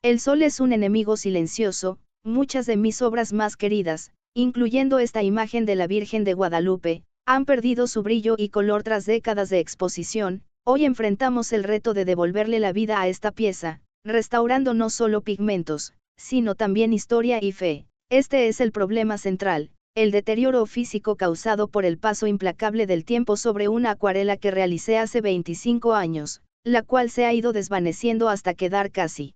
El sol es un enemigo silencioso. Muchas de mis obras más queridas, incluyendo esta imagen de la Virgen de Guadalupe, han perdido su brillo y color tras décadas de exposición. Hoy enfrentamos el reto de devolverle la vida a esta pieza, restaurando no solo pigmentos, sino también historia y fe. Este es el problema central, el deterioro físico causado por el paso implacable del tiempo sobre una acuarela que realicé hace 25 años, la cual se ha ido desvaneciendo hasta quedar casi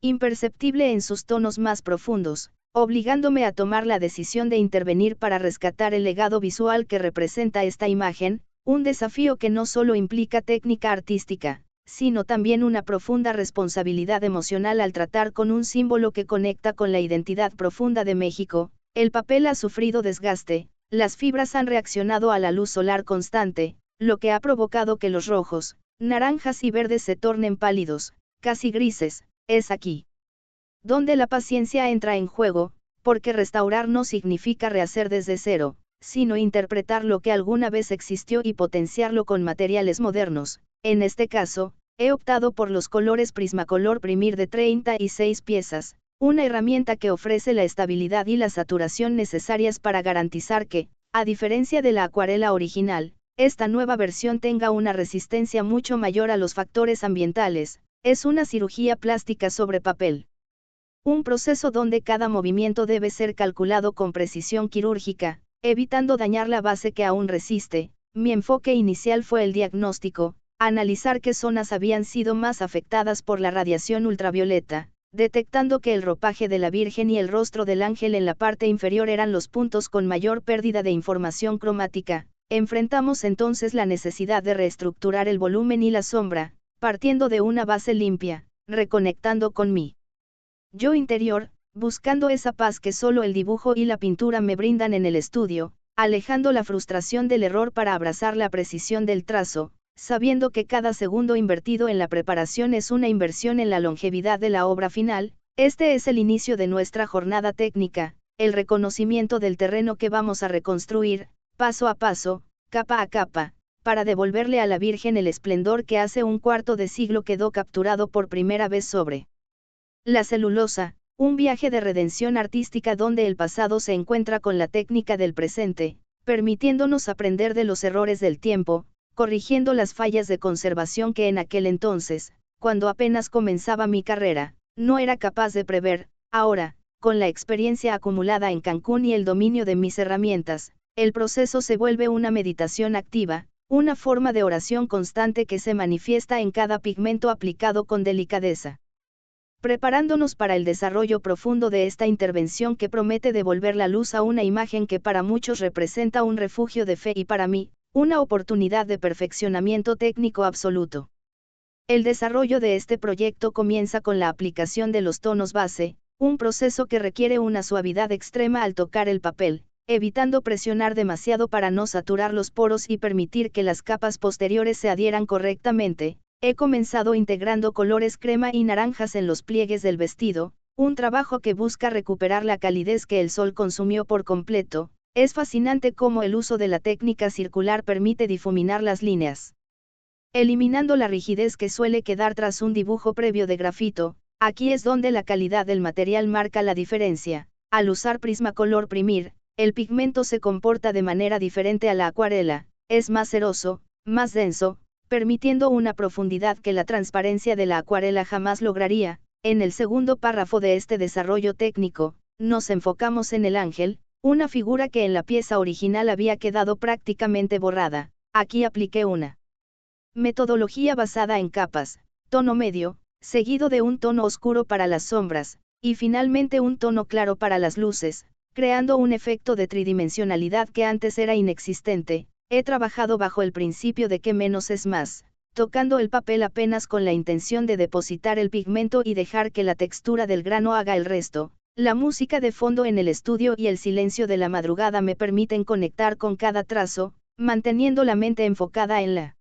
imperceptible en sus tonos más profundos, obligándome a tomar la decisión de intervenir para rescatar el legado visual que representa esta imagen, un desafío que no solo implica técnica artística, sino también una profunda responsabilidad emocional al tratar con un símbolo que conecta con la identidad profunda de México. El papel ha sufrido desgaste, las fibras han reaccionado a la luz solar constante, lo que ha provocado que los rojos, naranjas y verdes se tornen pálidos, casi grises. Es aquí donde la paciencia entra en juego, porque restaurar no significa rehacer desde cero, sino interpretar lo que alguna vez existió y potenciarlo con materiales modernos. En este caso, he optado por los colores Prismacolor Primir de 36 piezas, una herramienta que ofrece la estabilidad y la saturación necesarias para garantizar que, a diferencia de la acuarela original, esta nueva versión tenga una resistencia mucho mayor a los factores ambientales. Es una cirugía plástica sobre papel. Un proceso donde cada movimiento debe ser calculado con precisión quirúrgica, evitando dañar la base que aún resiste. Mi enfoque inicial fue el diagnóstico, analizar qué zonas habían sido más afectadas por la radiación ultravioleta, detectando que el ropaje de la Virgen y el rostro del ángel en la parte inferior eran los puntos con mayor pérdida de información cromática. Enfrentamos entonces la necesidad de reestructurar el volumen y la sombra, partiendo de una base limpia, reconectando con mi yo interior, buscando esa paz que solo el dibujo y la pintura me brindan en el estudio, alejando la frustración del error para abrazar la precisión del trazo, sabiendo que cada segundo invertido en la preparación es una inversión en la longevidad de la obra final. Este es el inicio de nuestra jornada técnica, el reconocimiento del terreno que vamos a reconstruir, paso a paso, capa a capa, para devolverle a la Virgen el esplendor que hace un cuarto de siglo quedó capturado por primera vez sobre la celulosa, un viaje de redención artística donde el pasado se encuentra con la técnica del presente, permitiéndonos aprender de los errores del tiempo, corrigiendo las fallas de conservación que en aquel entonces, cuando apenas comenzaba mi carrera, no era capaz de prever. Ahora, con la experiencia acumulada en Cancún y el dominio de mis herramientas, el proceso se vuelve una meditación activa, una forma de oración constante que se manifiesta en cada pigmento aplicado con delicadeza. Preparándonos para el desarrollo profundo de esta intervención que promete devolver la luz a una imagen que para muchos representa un refugio de fe y para mí, una oportunidad de perfeccionamiento técnico absoluto. El desarrollo de este proyecto comienza con la aplicación de los tonos base, un proceso que requiere una suavidad extrema al tocar el papel, evitando presionar demasiado para no saturar los poros y permitir que las capas posteriores se adhieran correctamente. He comenzado integrando colores crema y naranjas en los pliegues del vestido, un trabajo que busca recuperar la calidez que el sol consumió por completo. Es fascinante cómo el uso de la técnica circular permite difuminar las líneas, eliminando la rigidez que suele quedar tras un dibujo previo de grafito. Aquí es donde la calidad del material marca la diferencia. Al usar Prismacolor Primir, el pigmento se comporta de manera diferente a la acuarela, es más ceroso, más denso, permitiendo una profundidad que la transparencia de la acuarela jamás lograría. En el segundo párrafo de este desarrollo técnico, nos enfocamos en el ángel, una figura que en la pieza original había quedado prácticamente borrada. Aquí apliqué una metodología basada en capas, tono medio, seguido de un tono oscuro para las sombras, y finalmente un tono claro para las luces, creando un efecto de tridimensionalidad que antes era inexistente. He trabajado bajo el principio de que menos es más, tocando el papel apenas con la intención de depositar el pigmento y dejar que la textura del grano haga el resto. La música de fondo en el estudio y el silencio de la madrugada me permiten conectar con cada trazo, manteniendo la mente enfocada en la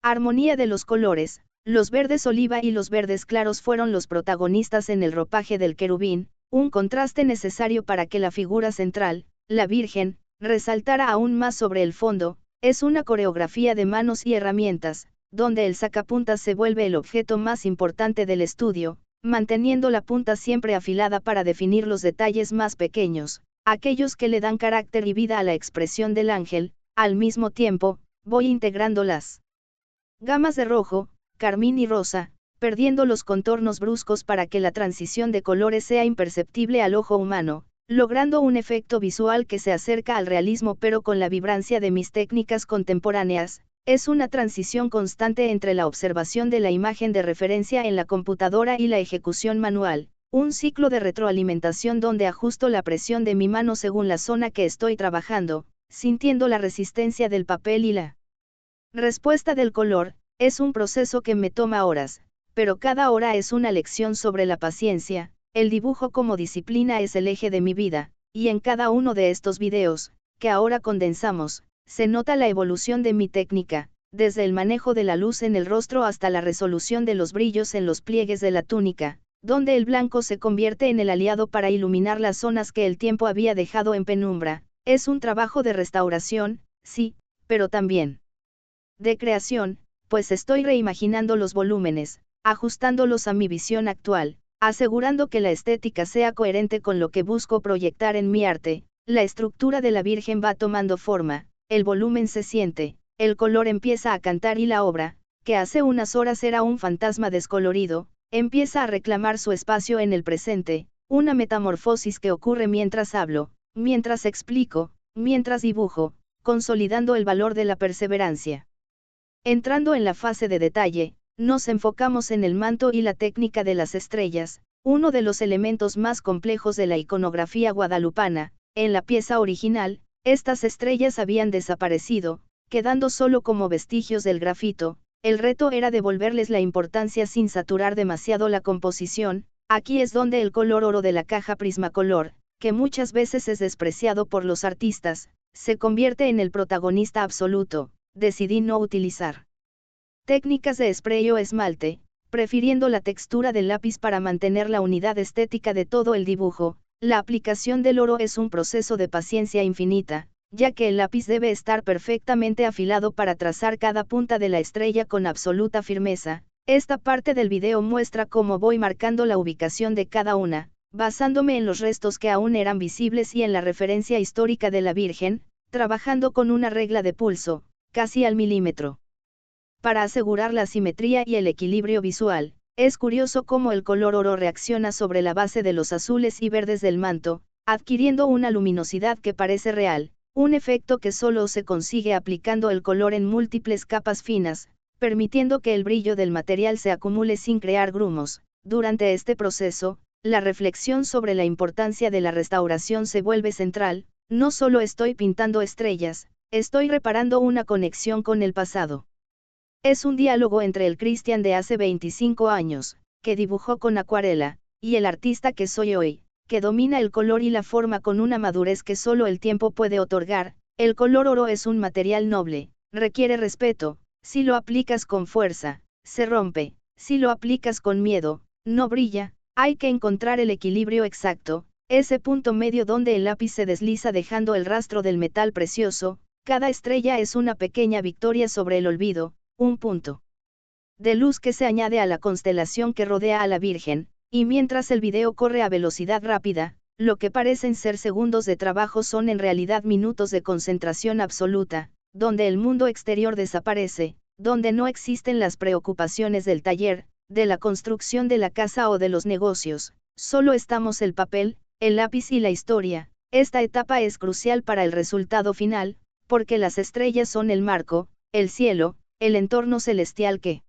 armonía de los colores. Los verdes oliva y los verdes claros fueron los protagonistas en el ropaje del querubín, un contraste necesario para que la figura central, la Virgen, resaltara aún más sobre el fondo. Es una coreografía de manos y herramientas, donde el sacapuntas se vuelve el objeto más importante del estudio, manteniendo la punta siempre afilada para definir los detalles más pequeños, aquellos que le dan carácter y vida a la expresión del ángel. Al mismo tiempo, voy integrando las gamas de rojo, carmín y rosa, perdiendo los contornos bruscos para que la transición de colores sea imperceptible al ojo humano, logrando un efecto visual que se acerca al realismo pero con la vibrancia de mis técnicas contemporáneas. Es una transición constante entre la observación de la imagen de referencia en la computadora y la ejecución manual, un ciclo de retroalimentación donde ajusto la presión de mi mano según la zona que estoy trabajando, sintiendo la resistencia del papel y la respuesta del color. Es un proceso que me toma horas, pero cada hora es una lección sobre la paciencia. El dibujo como disciplina es el eje de mi vida, y en cada uno de estos videos, que ahora condensamos, se nota la evolución de mi técnica, desde el manejo de la luz en el rostro hasta la resolución de los brillos en los pliegues de la túnica, donde el blanco se convierte en el aliado para iluminar las zonas que el tiempo había dejado en penumbra. Es un trabajo de restauración, sí, pero también de creación, pues estoy reimaginando los volúmenes, ajustándolos a mi visión actual, asegurando que la estética sea coherente con lo que busco proyectar en mi arte. La estructura de la Virgen va tomando forma, el volumen se siente, el color empieza a cantar y la obra, que hace unas horas era un fantasma descolorido, empieza a reclamar su espacio en el presente, una metamorfosis que ocurre mientras hablo, mientras explico, mientras dibujo, consolidando el valor de la perseverancia. Entrando en la fase de detalle, nos enfocamos en el manto y la técnica de las estrellas, uno de los elementos más complejos de la iconografía guadalupana. En la pieza original, estas estrellas habían desaparecido, quedando solo como vestigios del grafito. El reto era devolverles la importancia sin saturar demasiado la composición. Aquí es donde el color oro de la caja Prismacolor, que muchas veces es despreciado por los artistas, se convierte en el protagonista absoluto. Decidí no utilizar técnicas de spray o esmalte, prefiriendo la textura del lápiz para mantener la unidad estética de todo el dibujo. La aplicación del oro es un proceso de paciencia infinita, ya que el lápiz debe estar perfectamente afilado para trazar cada punta de la estrella con absoluta firmeza. Esta parte del video muestra cómo voy marcando la ubicación de cada una, basándome en los restos que aún eran visibles y en la referencia histórica de la Virgen, trabajando con una regla de pulso, casi al milímetro. Para asegurar la simetría y el equilibrio visual, es curioso cómo el color oro reacciona sobre la base de los azules y verdes del manto, adquiriendo una luminosidad que parece real, un efecto que solo se consigue aplicando el color en múltiples capas finas, permitiendo que el brillo del material se acumule sin crear grumos. Durante este proceso, la reflexión sobre la importancia de la restauración se vuelve central. No solo estoy pintando estrellas, estoy reparando una conexión con el pasado. Es un diálogo entre el Cristian de hace 25 años, que dibujó con acuarela, y el artista que soy hoy, que domina el color y la forma con una madurez que solo el tiempo puede otorgar. El color oro es un material noble, requiere respeto. Si lo aplicas con fuerza, se rompe. Si lo aplicas con miedo, no brilla. Hay que encontrar el equilibrio exacto, ese punto medio donde el lápiz se desliza dejando el rastro del metal precioso. Cada estrella es una pequeña victoria sobre el olvido, un punto de luz que se añade a la constelación que rodea a la Virgen. Y mientras el video corre a velocidad rápida, lo que parecen ser segundos de trabajo son en realidad minutos de concentración absoluta, donde el mundo exterior desaparece, donde no existen las preocupaciones del taller, de la construcción de la casa o de los negocios. Solo estamos el papel, el lápiz y la historia. Esta etapa es crucial para el resultado final, porque las estrellas son el marco, el cielo, el entorno celestial que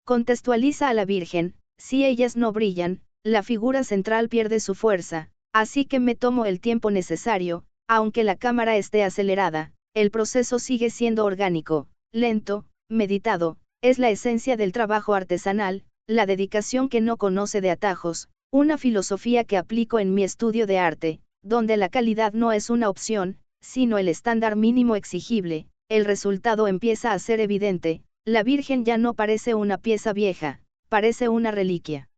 contextualiza a la Virgen. Si ellas no brillan, la figura central pierde su fuerza, así que me tomo el tiempo necesario. Aunque la cámara esté acelerada, el proceso sigue siendo orgánico, lento, meditado. Es la esencia del trabajo artesanal, la dedicación que no conoce de atajos, una filosofía que aplico en mi estudio de arte, donde la calidad no es una opción, sino el estándar mínimo exigible. El resultado empieza a ser evidente. La Virgen ya no parece una pieza vieja, parece una reliquia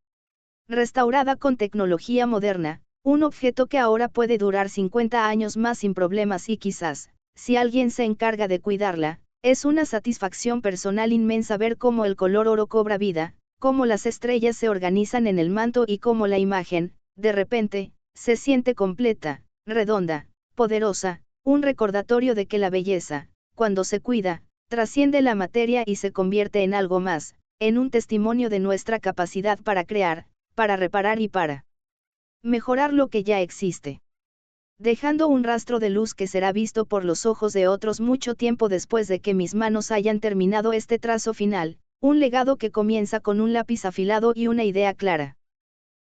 restaurada con tecnología moderna, un objeto que ahora puede durar 50 años más sin problemas y quizás, si alguien se encarga de cuidarla, es una satisfacción personal inmensa ver cómo el color oro cobra vida, cómo las estrellas se organizan en el manto y cómo la imagen, de repente, se siente completa, redonda, poderosa, un recordatorio de que la belleza, cuando se cuida, trasciende la materia y se convierte en algo más, en un testimonio de nuestra capacidad para crear, para reparar y para mejorar lo que ya existe. Dejando un rastro de luz que será visto por los ojos de otros mucho tiempo después de que mis manos hayan terminado este trazo final, un legado que comienza con un lápiz afilado y una idea clara.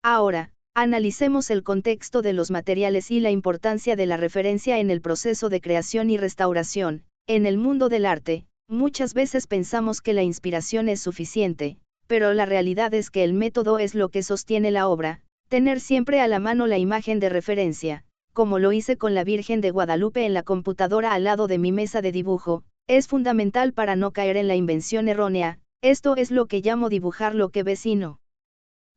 Ahora, analicemos el contexto de los materiales y la importancia de la referencia en el proceso de creación y restauración. En el mundo del arte, muchas veces pensamos que la inspiración es suficiente, pero la realidad es que el método es lo que sostiene la obra. Tener siempre a la mano la imagen de referencia, como lo hice con la Virgen de Guadalupe en la computadora al lado de mi mesa de dibujo, es fundamental para no caer en la invención errónea. Esto es lo que llamo dibujar lo que ves y no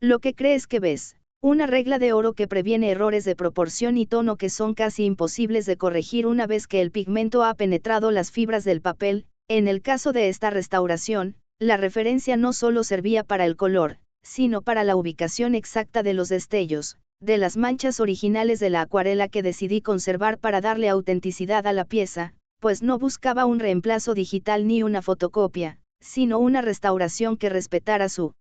lo que crees que ves. Una regla de oro que previene errores de proporción y tono que son casi imposibles de corregir una vez que el pigmento ha penetrado las fibras del papel. En el caso de esta restauración, la referencia no solo servía para el color, sino para la ubicación exacta de los destellos, de las manchas originales de la acuarela que decidí conservar para darle autenticidad a la pieza, pues no buscaba un reemplazo digital ni una fotocopia, sino una restauración que respetara su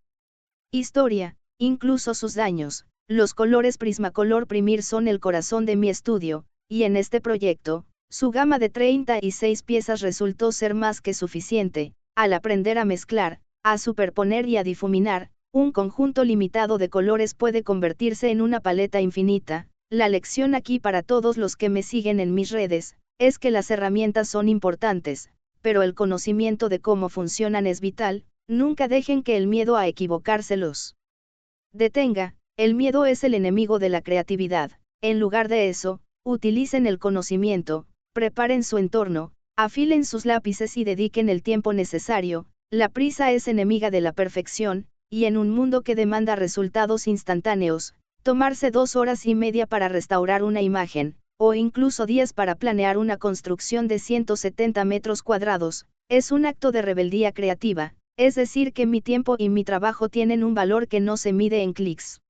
historia, incluso sus daños. Los colores Prismacolor Primir son el corazón de mi estudio, y en este proyecto, su gama de 36 piezas resultó ser más que suficiente. Al aprender a mezclar, a superponer y a difuminar, un conjunto limitado de colores puede convertirse en una paleta infinita. La lección aquí para todos los que me siguen en mis redes, es que las herramientas son importantes, pero el conocimiento de cómo funcionan es vital. Nunca dejen que el miedo a equivocarse los detenga. El miedo es el enemigo de la creatividad. En lugar de eso, utilicen el conocimiento, preparen su entorno, afilen sus lápices y dediquen el tiempo necesario. La prisa es enemiga de la perfección, y en un mundo que demanda resultados instantáneos, tomarse 2 horas y media para restaurar una imagen, o incluso días para planear una construcción de 170 metros cuadrados, es un acto de rebeldía creativa. Es decir que mi tiempo y mi trabajo tienen un valor que no se mide en clics,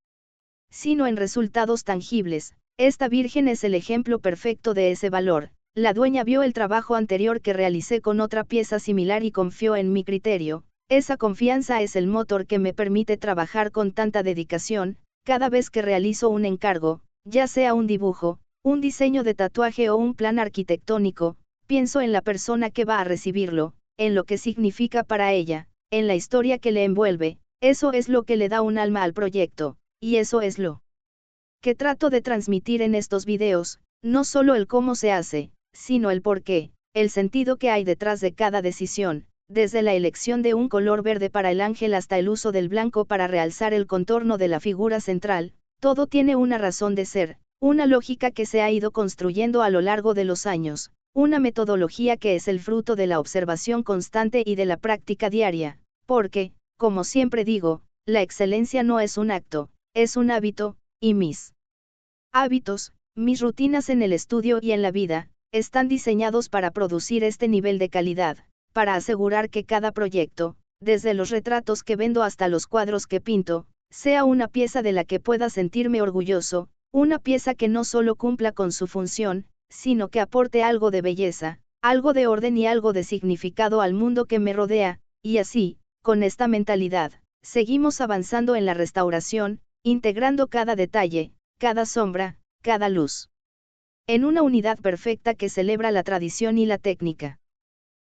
sino en resultados tangibles. Esta Virgen es el ejemplo perfecto de ese valor. La dueña vio el trabajo anterior que realicé con otra pieza similar y confió en mi criterio. Esa confianza es el motor que me permite trabajar con tanta dedicación. Cada vez que realizo un encargo, ya sea un dibujo, un diseño de tatuaje o un plan arquitectónico, pienso en la persona que va a recibirlo, en lo que significa para ella, en la historia que le envuelve. Eso es lo que le da un alma al proyecto, y eso es lo que trato de transmitir en estos videos, no solo el cómo se hace, sino el por qué, el sentido que hay detrás de cada decisión, desde la elección de un color verde para el ángel hasta el uso del blanco para realzar el contorno de la figura central. Todo tiene una razón de ser, una lógica que se ha ido construyendo a lo largo de los años, una metodología que es el fruto de la observación constante y de la práctica diaria. Porque, como siempre digo, la excelencia no es un acto, es un hábito, y mis hábitos, mis rutinas en el estudio y en la vida, están diseñados para producir este nivel de calidad, para asegurar que cada proyecto, desde los retratos que vendo hasta los cuadros que pinto, sea una pieza de la que pueda sentirme orgulloso, una pieza que no solo cumpla con su función, sino que aporte algo de belleza, algo de orden y algo de significado al mundo que me rodea. Y así, con esta mentalidad, seguimos avanzando en la restauración, integrando cada detalle, cada sombra, cada luz, en una unidad perfecta que celebra la tradición y la técnica.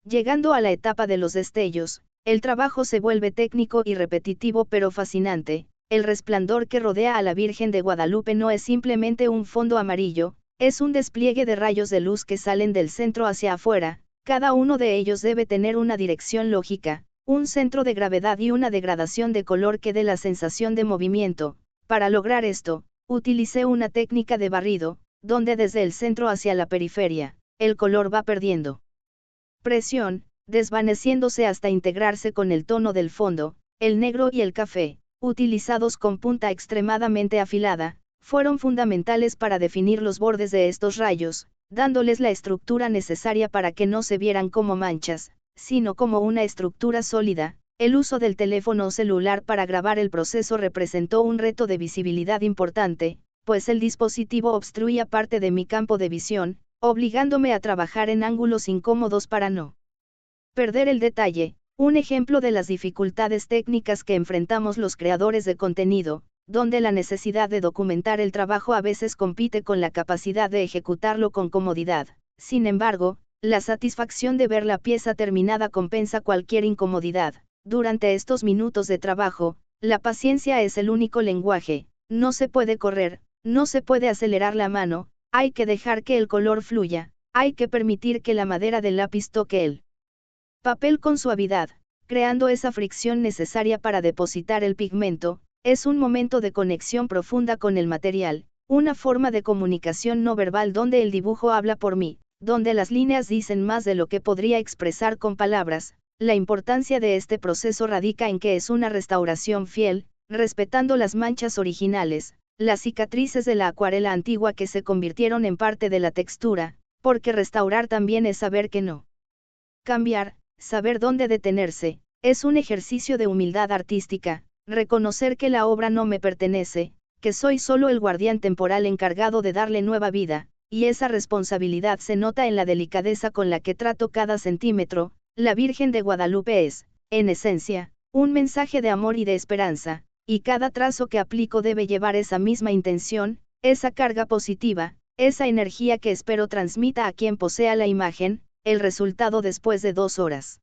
Llegando a la etapa de los destellos, el trabajo se vuelve técnico y repetitivo pero fascinante. El resplandor que rodea a la Virgen de Guadalupe no es simplemente un fondo amarillo, es un despliegue de rayos de luz que salen del centro hacia afuera. Cada uno de ellos debe tener una dirección lógica, un centro de gravedad y una degradación de color que dé la sensación de movimiento. Para lograr esto, utilicé una técnica de barrido, donde desde el centro hacia la periferia, el color va perdiendo presión, desvaneciéndose hasta integrarse con el tono del fondo. El negro y el café, utilizados con punta extremadamente afilada, fueron fundamentales para definir los bordes de estos rayos, dándoles la estructura necesaria para que no se vieran como manchas, sino como una estructura sólida. el uso del teléfono celular para grabar el proceso representó un reto de visibilidad importante, pues el dispositivo obstruía parte de mi campo de visión, obligándome a trabajar en ángulos incómodos para no perder el detalle. Un ejemplo de las dificultades técnicas que enfrentamos los creadores de contenido, donde la necesidad de documentar el trabajo a veces compite con la capacidad de ejecutarlo con comodidad. Sin embargo, la satisfacción de ver la pieza terminada compensa cualquier incomodidad. Durante estos minutos de trabajo, la paciencia es el único lenguaje. No se puede correr, no se puede acelerar la mano, hay que dejar que el color fluya, hay que permitir que la madera del lápiz toque el papel con suavidad, creando esa fricción necesaria para depositar el pigmento. Es un momento de conexión profunda con el material, una forma de comunicación no verbal donde el dibujo habla por mí, donde las líneas dicen más de lo que podría expresar con palabras. La importancia de este proceso radica en que es una restauración fiel, respetando las manchas originales, las cicatrices de la acuarela antigua que se convirtieron en parte de la textura, porque restaurar también es saber que no cambiar, saber dónde detenerse. Es un ejercicio de humildad artística, reconocer que la obra no me pertenece, que soy solo el guardián temporal encargado de darle nueva vida, y esa responsabilidad se nota en la delicadeza con la que trato cada centímetro. La Virgen de Guadalupe es, en esencia, un mensaje de amor y de esperanza, y cada trazo que aplico debe llevar esa misma intención, esa carga positiva, esa energía que espero transmita a quien posea la imagen. El resultado después de 2 horas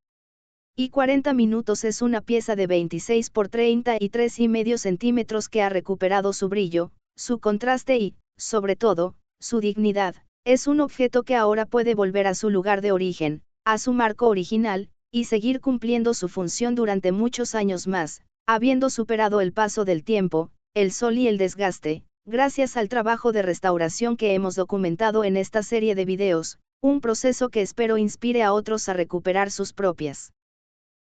y 40 minutos es una pieza de 26 por 33,5 centímetros que ha recuperado su brillo, su contraste y, sobre todo, su dignidad. Es un objeto que ahora puede volver a su lugar de origen, a su marco original, y seguir cumpliendo su función durante muchos años más, habiendo superado el paso del tiempo, el sol y el desgaste, gracias al trabajo de restauración que hemos documentado en esta serie de videos, un proceso que espero inspire a otros a recuperar sus propias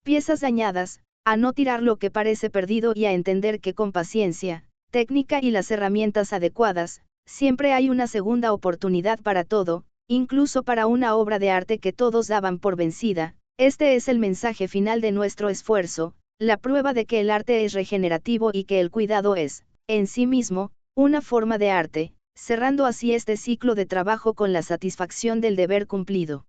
piezas dañadas, a no tirar lo que parece perdido y a entender que con paciencia, técnica y las herramientas adecuadas, siempre hay una segunda oportunidad para todo, incluso para una obra de arte que todos daban por vencida. Este es el mensaje final de nuestro esfuerzo, la prueba de que el arte es regenerativo y que el cuidado es, en sí mismo, una forma de arte, cerrando así este ciclo de trabajo con la satisfacción del deber cumplido.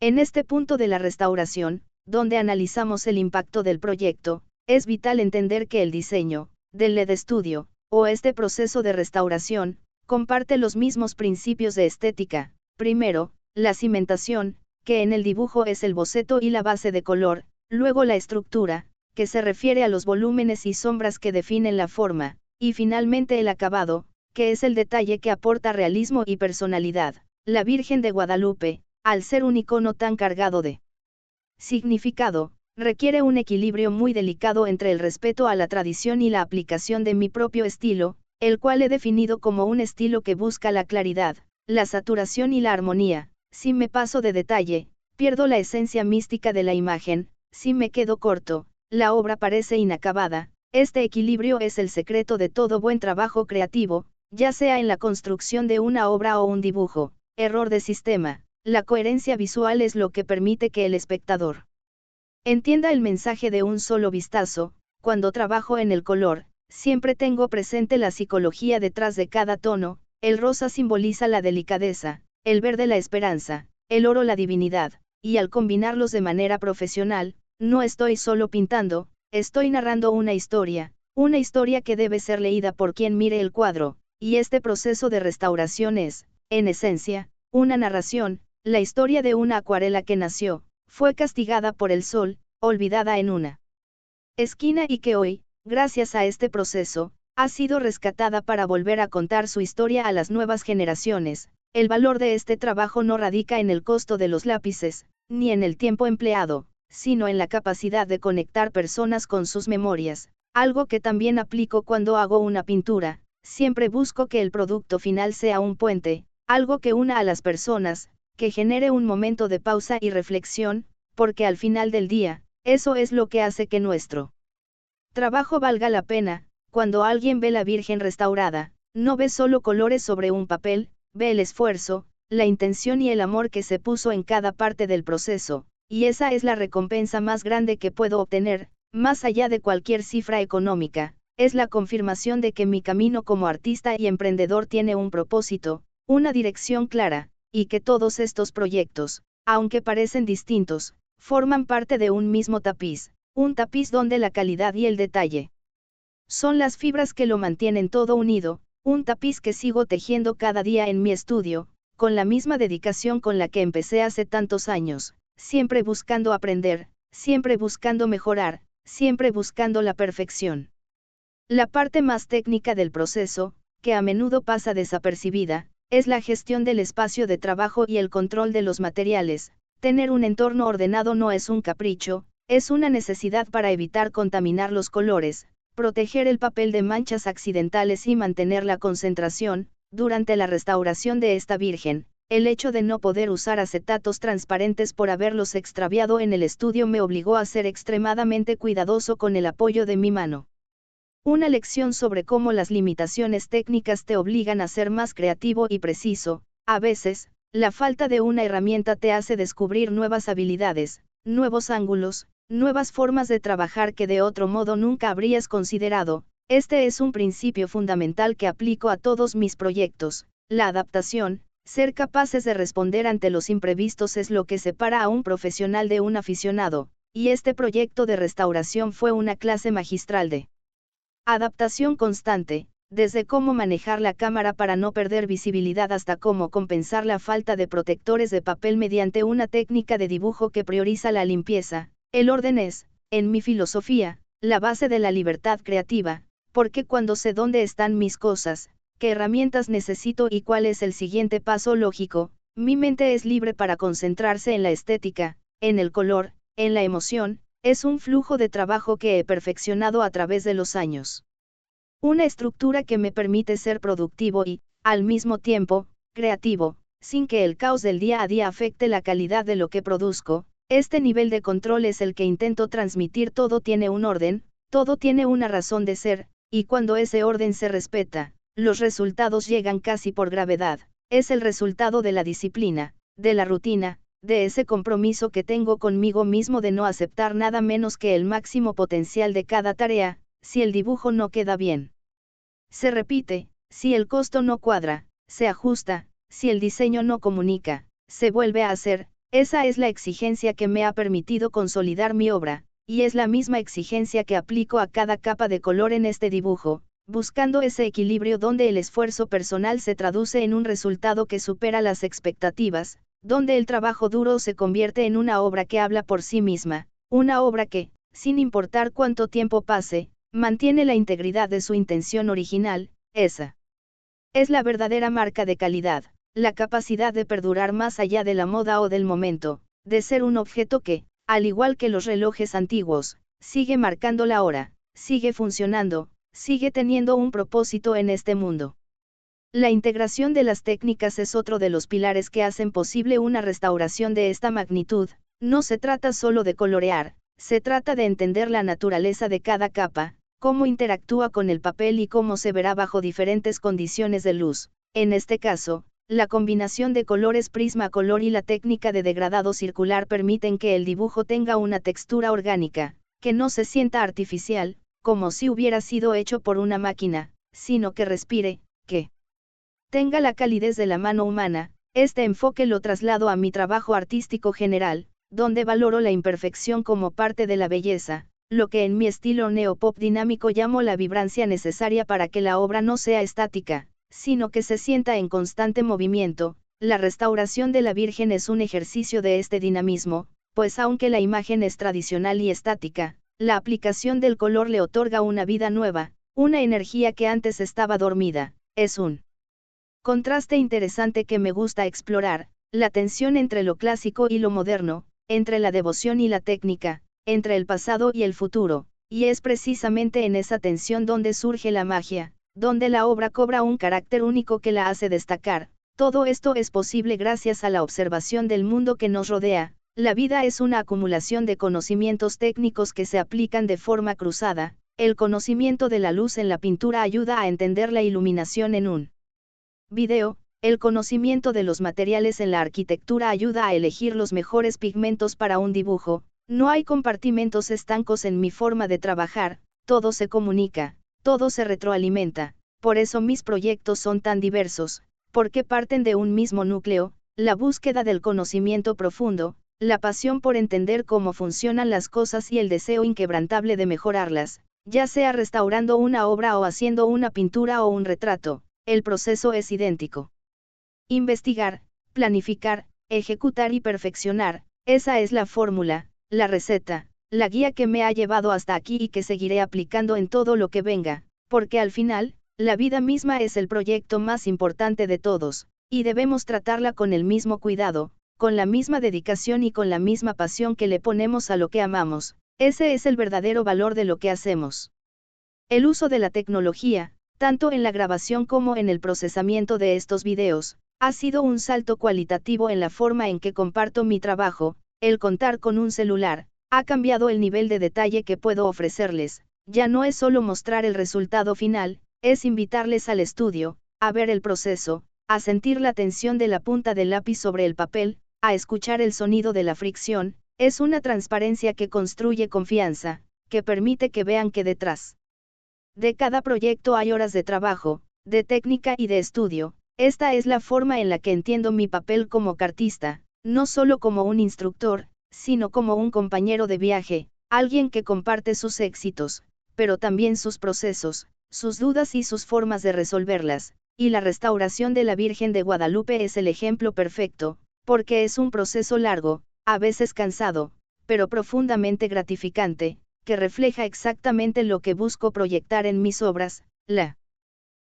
En este punto de la restauración, donde analizamos el impacto del proyecto, es vital entender que el diseño del LED Studio, o este proceso de restauración, comparte los mismos principios de estética. Primero, la cimentación, que en el dibujo es el boceto y la base de color, luego la estructura, que se refiere a los volúmenes y sombras que definen la forma, y finalmente el acabado, que es el detalle que aporta realismo y personalidad. La Virgen de Guadalupe, al ser un icono tan cargado de significado, requiere un equilibrio muy delicado entre el respeto a la tradición y la aplicación de mi propio estilo, el cual he definido como un estilo que busca la claridad, la saturación y la armonía. Si me paso de detalle, pierdo la esencia mística de la imagen. Si me quedo corto, la obra parece inacabada. Este equilibrio es el secreto de todo buen trabajo creativo, ya sea en la construcción de una obra o un dibujo. Error de sistema. La coherencia visual es lo que permite que el espectador entienda el mensaje de un solo vistazo. Cuando trabajo en el color, siempre tengo presente la psicología detrás de cada tono. El rosa simboliza la delicadeza, el verde la esperanza, el oro la divinidad, y al combinarlos de manera profesional, no estoy solo pintando, estoy narrando una historia que debe ser leída por quien mire el cuadro, y este proceso de restauración es, en esencia, una narración. La historia de una acuarela que nació, fue castigada por el sol, olvidada en una esquina y que hoy, gracias a este proceso, ha sido rescatada para volver a contar su historia a las nuevas generaciones. El valor de este trabajo no radica en el costo de los lápices, ni en el tiempo empleado, sino en la capacidad de conectar personas con sus memorias, algo que también aplico cuando hago una pintura. Siempre busco que el producto final sea un puente, algo que una a las personas, que genere un momento de pausa y reflexión, porque al final del día, eso es lo que hace que nuestro trabajo valga la pena. Cuando alguien ve la Virgen restaurada, no ve solo colores sobre un papel, ve el esfuerzo, la intención y el amor que se puso en cada parte del proceso, y esa es la recompensa más grande que puedo obtener. más allá de cualquier cifra económica, es la confirmación de que mi camino como artista y emprendedor tiene un propósito, una dirección clara, y que todos estos proyectos, aunque parecen distintos, forman parte de un mismo tapiz, un tapiz donde la calidad y el detalle son las fibras que lo mantienen todo unido, un tapiz que sigo tejiendo cada día en mi estudio, con la misma dedicación con la que empecé hace tantos años, siempre buscando aprender, siempre buscando mejorar, siempre buscando la perfección. La parte más técnica del proceso, que a menudo pasa desapercibida, es la gestión del espacio de trabajo y el control de los materiales. Tener un entorno ordenado no es un capricho, es una necesidad para evitar contaminar los colores, proteger el papel de manchas accidentales y mantener la concentración. Durante la restauración de esta Virgen, el hecho de no poder usar acetatos transparentes por haberlos extraviado en el estudio me obligó a ser extremadamente cuidadoso con el apoyo de mi mano. Una lección sobre cómo las limitaciones técnicas te obligan a ser más creativo y preciso. A veces, la falta de una herramienta te hace descubrir nuevas habilidades, nuevos ángulos, nuevas formas de trabajar que de otro modo nunca habrías considerado. Este es un principio fundamental que aplico a todos mis proyectos. La adaptación, ser capaces de responder ante los imprevistos es lo que separa a un profesional de un aficionado, y este proyecto de restauración fue una clase magistral de adaptación constante, desde cómo manejar la cámara para no perder visibilidad hasta cómo compensar la falta de protectores de papel mediante una técnica de dibujo que prioriza la limpieza. El orden es, en mi filosofía, la base de la libertad creativa, porque cuando sé dónde están mis cosas, qué herramientas necesito y cuál es el siguiente paso lógico, mi mente es libre para concentrarse en la estética, en el color, en la emoción. Es un flujo de trabajo que he perfeccionado a través de los años. Una estructura que me permite ser productivo y, al mismo tiempo, creativo, sin que el caos del día a día afecte la calidad de lo que produzco. Este nivel de control es el que intento transmitir. Todo tiene un orden, todo tiene una razón de ser, y cuando ese orden se respeta, los resultados llegan casi por gravedad. Es el resultado de la disciplina, de la rutina, de ese compromiso que tengo conmigo mismo de no aceptar nada menos que el máximo potencial de cada tarea. Si el dibujo no queda bien, se repite; si el costo no cuadra, se ajusta; si el diseño no comunica, se vuelve a hacer. Esa es la exigencia que me ha permitido consolidar mi obra, y es la misma exigencia que aplico a cada capa de color en este dibujo, buscando ese equilibrio donde el esfuerzo personal se traduce en un resultado que supera las expectativas, donde el trabajo duro se convierte en una obra que habla por sí misma, una obra que, sin importar cuánto tiempo pase, mantiene la integridad de su intención original. Esa es la verdadera marca de calidad, la capacidad de perdurar más allá de la moda o del momento, de ser un objeto que, al igual que los relojes antiguos, sigue marcando la hora, sigue funcionando, sigue teniendo un propósito en este mundo. La integración de las técnicas es otro de los pilares que hacen posible una restauración de esta magnitud. No se trata solo de colorear, se trata de entender la naturaleza de cada capa, cómo interactúa con el papel y cómo se verá bajo diferentes condiciones de luz. En este caso, la combinación de colores prismacolor y la técnica de degradado circular permiten que el dibujo tenga una textura orgánica, que no se sienta artificial, como si hubiera sido hecho por una máquina, sino que respire, que tenga la calidez de la mano humana. Este enfoque lo traslado a mi trabajo artístico general, donde valoro la imperfección como parte de la belleza, lo que en mi estilo neopop dinámico llamo la vibrancia necesaria para que la obra no sea estática, sino que se sienta en constante movimiento. La restauración de la Virgen es un ejercicio de este dinamismo, pues aunque la imagen es tradicional y estática, la aplicación del color le otorga una vida nueva, una energía que antes estaba dormida. Es un contraste interesante que me gusta explorar, la tensión entre lo clásico y lo moderno, entre la devoción y la técnica, entre el pasado y el futuro, y es precisamente en esa tensión donde surge la magia, donde la obra cobra un carácter único que la hace destacar. Todo esto es posible gracias a la observación del mundo que nos rodea. La vida es una acumulación de conocimientos técnicos que se aplican de forma cruzada. El conocimiento de la luz en la pintura ayuda a entender la iluminación en un video, el conocimiento de los materiales en la arquitectura ayuda a elegir los mejores pigmentos para un dibujo, No hay compartimentos estancos en mi forma de trabajar, todo se comunica, todo se retroalimenta, por eso mis proyectos son tan diversos, porque parten de un mismo núcleo, la búsqueda del conocimiento profundo, la pasión por entender cómo funcionan las cosas y el deseo inquebrantable de mejorarlas, ya sea restaurando una obra o haciendo una pintura o un retrato, el proceso es idéntico. Investigar, planificar, ejecutar y perfeccionar, esa es la fórmula, la receta, la guía que me ha llevado hasta aquí y que seguiré aplicando en todo lo que venga, porque al final, la vida misma es el proyecto más importante de todos, y debemos tratarla con el mismo cuidado, con la misma dedicación y con la misma pasión que le ponemos a lo que amamos. Ese es el verdadero valor de lo que hacemos. El uso de la tecnología, tanto en la grabación como en el procesamiento de estos videos, ha sido un salto cualitativo en la forma en que comparto mi trabajo. El contar con un celular, ha cambiado el nivel de detalle que puedo ofrecerles, ya no es solo mostrar el resultado final, es invitarles al estudio, a ver el proceso, a sentir la tensión de la punta del lápiz sobre el papel, a escuchar el sonido de la fricción, es una transparencia que construye confianza, que permite que vean que detrás de cada proyecto hay horas de trabajo, de técnica y de estudio. Esta es la forma en la que entiendo mi papel como cartista, no solo como un instructor, sino como un compañero de viaje, alguien que comparte sus éxitos, pero también sus procesos, sus dudas y sus formas de resolverlas, y la restauración de la Virgen de Guadalupe es el ejemplo perfecto, porque es un proceso largo, a veces cansado, pero profundamente gratificante, que refleja exactamente lo que busco proyectar en mis obras, la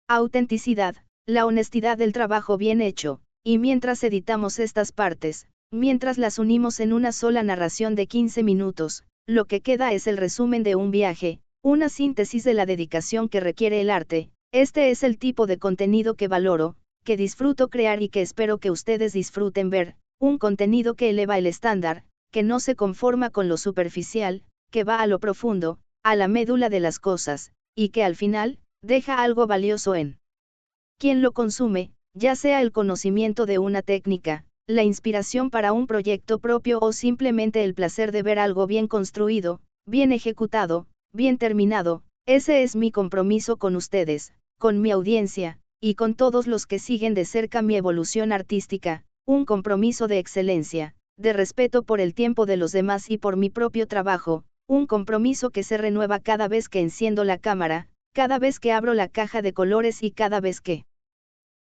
autenticidad, la honestidad del trabajo bien hecho, y mientras editamos estas partes, mientras las unimos en una sola narración de 15 minutos, lo que queda es el resumen de un viaje, una síntesis de la dedicación que requiere el arte. Este es el tipo de contenido que valoro, que disfruto crear y que espero que ustedes disfruten ver, un contenido que eleva el estándar, que no se conforma con lo superficial, que va a lo profundo, a la médula de las cosas, y que al final, deja algo valioso en quien lo consume, ya sea el conocimiento de una técnica, la inspiración para un proyecto propio o simplemente el placer de ver algo bien construido, bien ejecutado, bien terminado. Ese es mi compromiso con ustedes, con mi audiencia, y con todos los que siguen de cerca mi evolución artística, un compromiso de excelencia, de respeto por el tiempo de los demás y por mi propio trabajo, un compromiso que se renueva cada vez que enciendo la cámara, cada vez que abro la caja de colores y cada vez que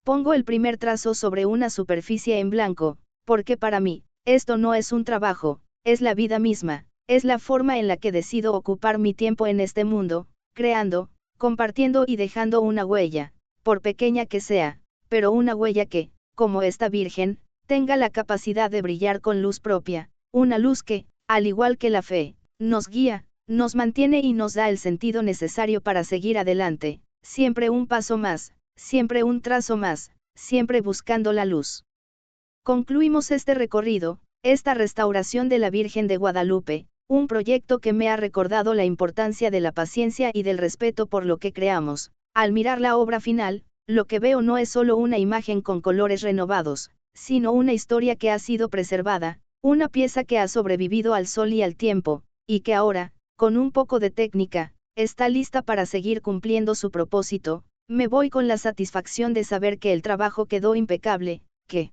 pongo el primer trazo sobre una superficie en blanco, porque para mí, esto no es un trabajo, es la vida misma, es la forma en la que decido ocupar mi tiempo en este mundo, creando, compartiendo y dejando una huella, por pequeña que sea, pero una huella que, como esta Virgen, tenga la capacidad de brillar con luz propia, una luz que, al igual que la fe, nos guía, nos mantiene y nos da el sentido necesario para seguir adelante, siempre un paso más, siempre un trazo más, siempre buscando la luz. Concluimos este recorrido, esta restauración de la Virgen de Guadalupe, un proyecto que me ha recordado la importancia de la paciencia y del respeto por lo que creamos. Al mirar la obra final, lo que veo no es solo una imagen con colores renovados, sino una historia que ha sido preservada, una pieza que ha sobrevivido al sol y al tiempo, y que ahora, con un poco de técnica, está lista para seguir cumpliendo su propósito. Me voy con la satisfacción de saber que el trabajo quedó impecable, que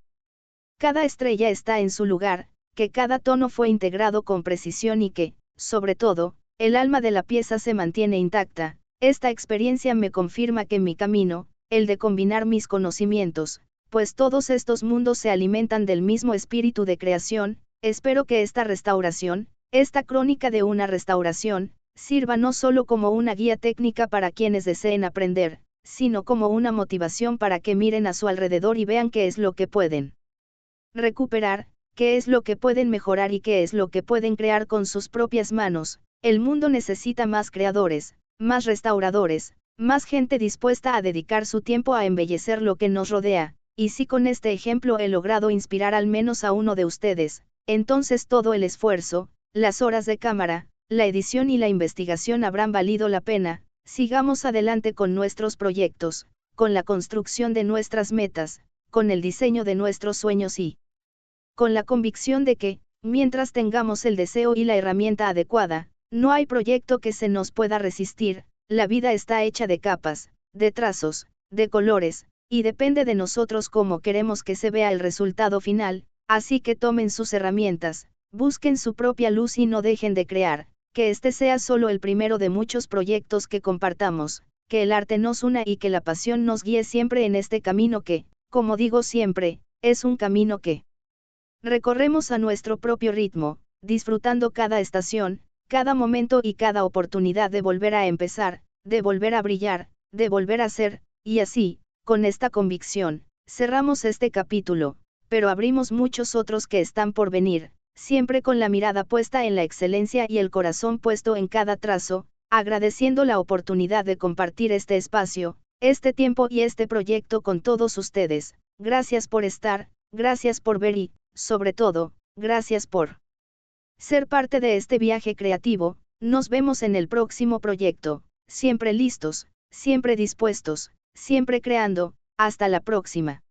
cada estrella está en su lugar, que cada tono fue integrado con precisión y que, sobre todo, el alma de la pieza se mantiene intacta. Esta experiencia me confirma que mi camino, el de combinar mis conocimientos, pues todos estos mundos se alimentan del mismo espíritu de creación. Espero que esta restauración, esta crónica de una restauración, sirva no solo como una guía técnica para quienes deseen aprender, sino como una motivación para que miren a su alrededor y vean qué es lo que pueden recuperar, qué es lo que pueden mejorar y qué es lo que pueden crear con sus propias manos. El mundo necesita más creadores, más restauradores, más gente dispuesta a dedicar su tiempo a embellecer lo que nos rodea, y si con este ejemplo he logrado inspirar al menos a uno de ustedes, entonces todo el esfuerzo, las horas de cámara, la edición y la investigación habrán valido la pena. Sigamos adelante con nuestros proyectos, con la construcción de nuestras metas, con el diseño de nuestros sueños y con la convicción de que, Mientras tengamos el deseo y la herramienta adecuada, no hay proyecto que se nos pueda resistir. La vida está hecha de capas, de trazos, de colores, y depende de nosotros cómo queremos que se vea el resultado final, así que tomen sus herramientas, busquen su propia luz y no dejen de crear, que este sea solo el primero de muchos proyectos que compartamos, que el arte nos una y que la pasión nos guíe siempre en este camino que, como digo siempre, es un camino que recorremos a nuestro propio ritmo, disfrutando cada estación, cada momento y cada oportunidad de volver a empezar, de volver a brillar, de volver a ser, y así, con esta convicción, cerramos este capítulo, pero abrimos muchos otros que están por venir, siempre con la mirada puesta en la excelencia y el corazón puesto en cada trazo, agradeciendo la oportunidad de compartir este espacio, este tiempo y este proyecto con todos ustedes. Gracias por estar, gracias por ver y, sobre todo, gracias por ser parte de este viaje creativo. Nos vemos en el próximo proyecto, siempre listos, siempre dispuestos, siempre creando. Hasta la próxima.